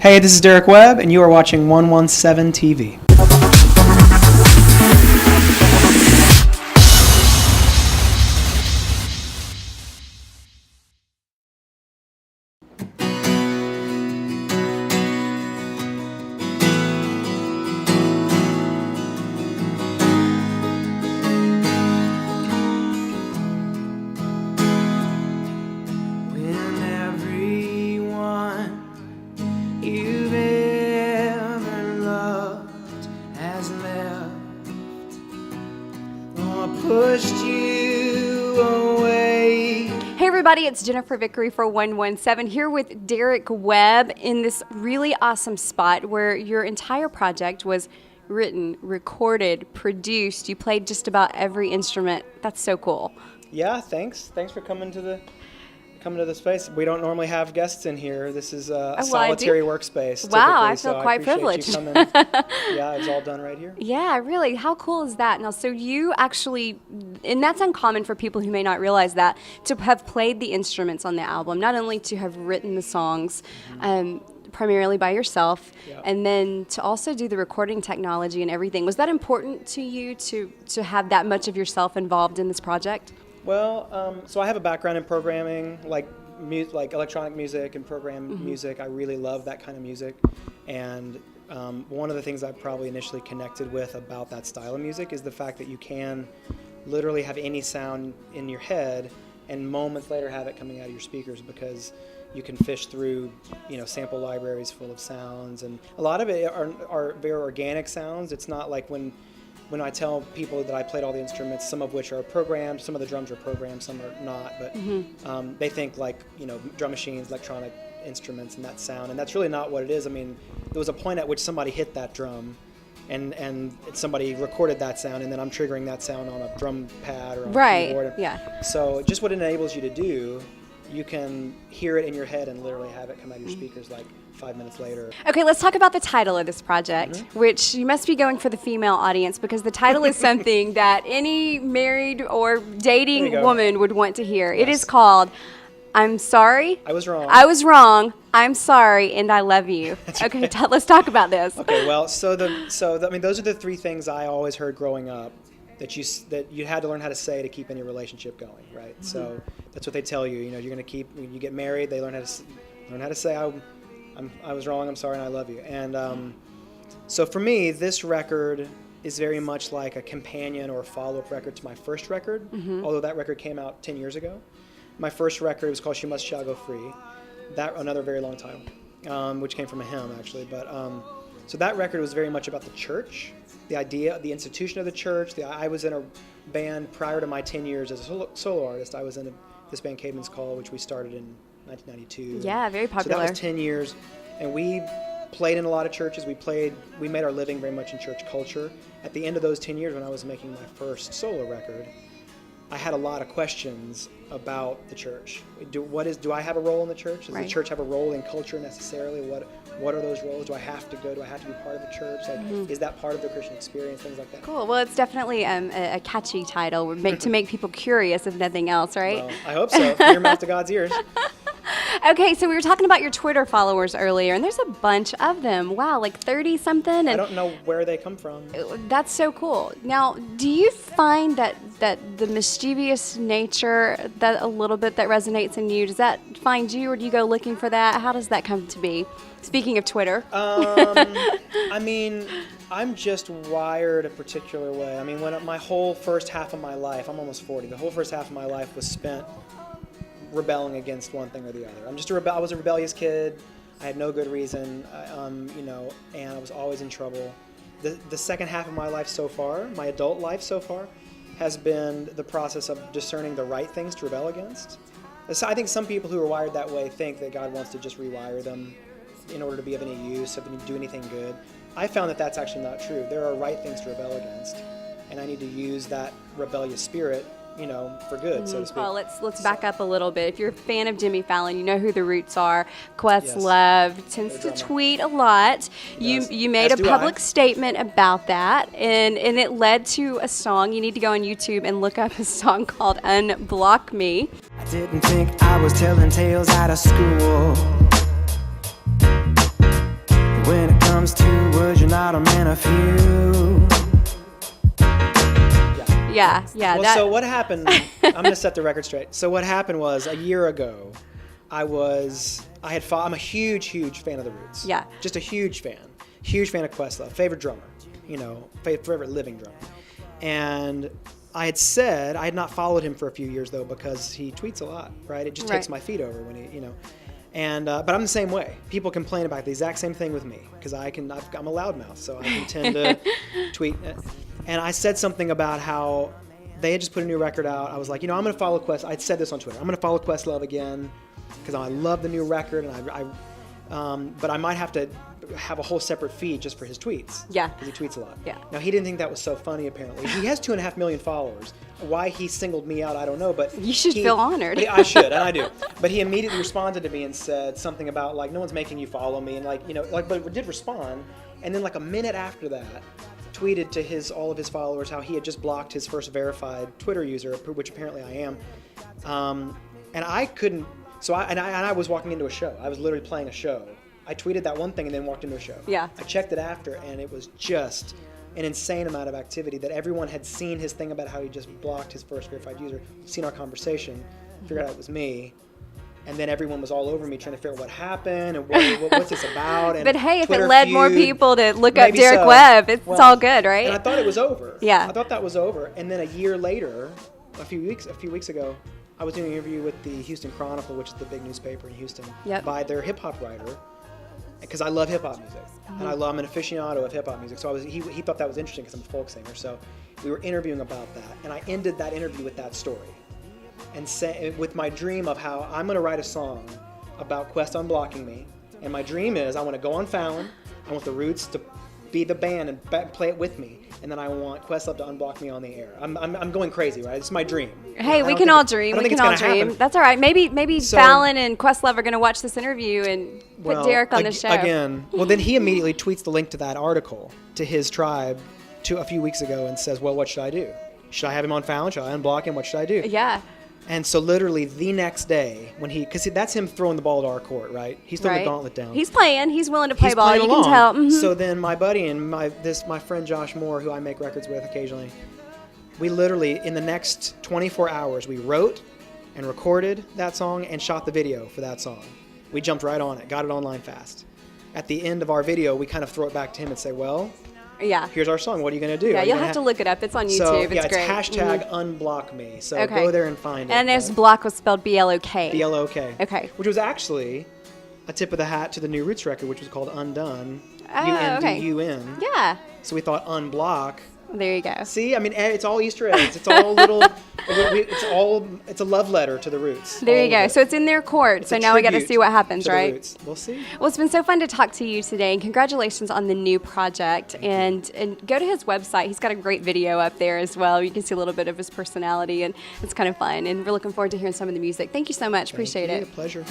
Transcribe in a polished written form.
Hey, this is Derek Webb, and you are watching 117 TV. It's Jennifer Vickery for 117 here with Derek Webb in this really awesome spot where your entire project was written, recorded, produced. You played just about every instrument. That's so cool. Yeah, thanks. Thanks for coming to the space. We don't normally have guests in here. This is a solitary workspace. Wow, I feel quite privileged. Yeah, it's all done right here. Yeah, really. How cool is that? Now, so you actually, and that's uncommon for people who may not realize that, to have played the instruments on the album, not only to have written the songs, primarily by yourself, and then to also do the recording technology and everything. Was that important to you to have that much of yourself involved in this project? Well, so I have a background in programming, like electronic music and program music. I really love that kind of music. And one of the things I probably initially connected with about that style of music is the fact that you can literally have any sound in your head and moments later have it coming out of your speakers, because you can fish through, sample libraries full of sounds. And a lot of it are very organic sounds. It's not like when I tell people that I played all the instruments, some of which are programmed, some of the drums are programmed, some are not, but they think like, drum machines, electronic instruments and that sound, and that's really not what it is. I mean, there was a point at which somebody hit that drum and somebody recorded that sound, and then I'm triggering that sound on a drum pad or on a keyboard. Yeah. So just what it enables you to do, you can hear it in your head and literally have it come out of your speakers like 5 minutes later. Okay, let's talk about the title of this project, which you must be going for the female audience, because the title is something that any married or dating woman would want to hear. Yes. It is called I'm Sorry. I Was Wrong. I Was Wrong. I'm Sorry, and I Love You. Okay, let's talk about this. Okay, well, so those are the three things I always heard growing up that you had to learn how to say to keep any relationship going, right? So that's what they tell you. You're going to keep, when you get married, they learn how to say I was wrong, I'm sorry, and I love you. And so for me, this record is very much like a companion or a follow-up record to my first record, although that record came out 10 years ago. My first record was called She Must Shall Go Free. That another very long time, which came from a hymn actually. But so that record was very much about the church, the idea, the institution of the church. I was in a band prior to my 10 years as a solo artist. I was in this band Caedmon's Call, which we started in 1992. Yeah, very popular. So that was 10 years, and we played in a lot of churches. We made our living very much in church culture. At the end of those 10 years, when I was making my first solo record, I had a lot of questions about the church. Do I have a role in the church? Does the church have a role in culture necessarily? What are those roles? Do I have to go? Do I have to be part of the church? Like, is that part of the Christian experience? Things like that. Cool. Well, it's definitely a catchy title to make people curious, if nothing else, right? Well, I hope so. From your mouth to God's ears. Okay, so we were talking about your Twitter followers earlier, and there's a bunch of them. Wow, like 30-something. And I don't know where they come from. That's so cool. Now, do you find that the mischievous nature, that a little bit that resonates in you, does that find you, or do you go looking for that? How does that come to be? Speaking of Twitter. I mean, I'm just wired a particular way. I mean, when my whole first half of my life, I'm almost 40, the whole first half of my life was spent rebelling against one thing or the other. I was a rebellious kid. I had no good reason, and I was always in trouble. The second half of my life so far, my adult life so far, has been the process of discerning the right things to rebel against. So I think some people who are wired that way think that God wants to just rewire them in order to be of any use, to do anything good. I found that that's actually not true. There are right things to rebel against, and I need to use that rebellious spirit for good, so to speak. Well, let's back up a little bit. If you're a fan of Jimmy Fallon, you know who the Roots are. Questlove tends to tweet a lot. You made a public statement about that, and it led to a song. You need to go on YouTube and look up a song called Unblock Me. I didn't think I was telling tales out of school. comes to would you not a man of few? Yeah. Well, so what happened, I'm going to set the record straight. So what happened was, a year ago, I'm a huge fan of the Roots. Yeah. Just a huge fan of Questlove, favorite drummer, favorite living drummer. And I had not followed him for a few years though, because he tweets a lot, right? It just takes my feed over when he, but I'm the same way. People complain about the exact same thing with me, because I'm a loudmouth, so I can tend to tweet. And I said something about how they had just put a new record out. I was like, I'm going to follow I'd said this on Twitter. I'm going to follow Questlove again, because I love the new record, and but I might have to have a whole separate feed just for his tweets. Yeah. Because he tweets a lot. Yeah. Now, he didn't think that was so funny, apparently. He has 2.5 million followers. Why he singled me out, I don't know, but... You should feel honored. I should, and I do. But he immediately responded to me and said something about, like, no one's making you follow me, and, but did respond. And then, like, a minute after that, tweeted to all of his followers how he had just blocked his first verified Twitter user, which apparently I am. And I couldn't... So I was walking into a show. I was literally playing a show. I tweeted that one thing and then walked into a show. Yeah. I checked it after, and it was just an insane amount of activity that everyone had seen his thing about how he just blocked his first verified user, seen our conversation, figured out it was me, and then everyone was all over me trying to figure out what happened and what's this about. And but hey, if Twitter it led feud, more people to look up maybe Derek so. Webb, it's all good, right? And I thought it was over. Yeah. I thought that was over. And then a year later, a few weeks ago, I was doing an interview with the Houston Chronicle, which is the big newspaper in Houston, by their hip hop writer, because I love hip hop music, and I'm an aficionado of hip hop music. So he thought that was interesting because I'm a folk singer. So we were interviewing about that, and I ended that interview with that story, and with my dream of how I'm going to write a song about Quest unblocking me, and my dream is I want to go on Fallon, I want the Roots to be the band and play it with me, and then I want Questlove to unblock me on the air. I'm going crazy, right? It's my dream. Hey, we can all dream. We can all dream. That's all right. Maybe Fallon and Questlove are going to watch this interview and put Derek on the show. Then he immediately tweets the link to that article to his tribe a few weeks ago and says, well, what should I do? Should I have him on Fallon? Should I unblock him? What should I do? Yeah. And so literally the next day, because that's him throwing the ball to our court, right? He's throwing the gauntlet down. He's playing. He's willing to play ball. You can tell. Mm-hmm. So then my buddy and my friend Josh Moore, who I make records with occasionally, we literally, in the next 24 hours, we wrote and recorded that song and shot the video for that song. We jumped right on it, got it online fast. At the end of our video, we kind of throw it back to him and say, well, here's our song. What are you going to do? Yeah, you'll have to look it up. It's on YouTube. So, it's great. It's hashtag unblock me. So go there and find it. And there's block was spelled B-L-O-K. B-L-O-K. Okay. Which was actually a tip of the hat to the new Roots record, which was called Undone. U-N-D-U-N. Yeah. So we thought unblock. There you go. See, I mean, it's all Easter eggs. It's all little. It's a love letter to the Roots. There you go. So it's in their court. So now we got to see what happens, right? Roots. We'll see. Well, it's been so fun to talk to you today, and congratulations on the new project. And go to his website. He's got a great video up there as well. You can see a little bit of his personality, and it's kind of fun. And we're looking forward to hearing some of the music. Thank you so much. Appreciate it. Pleasure.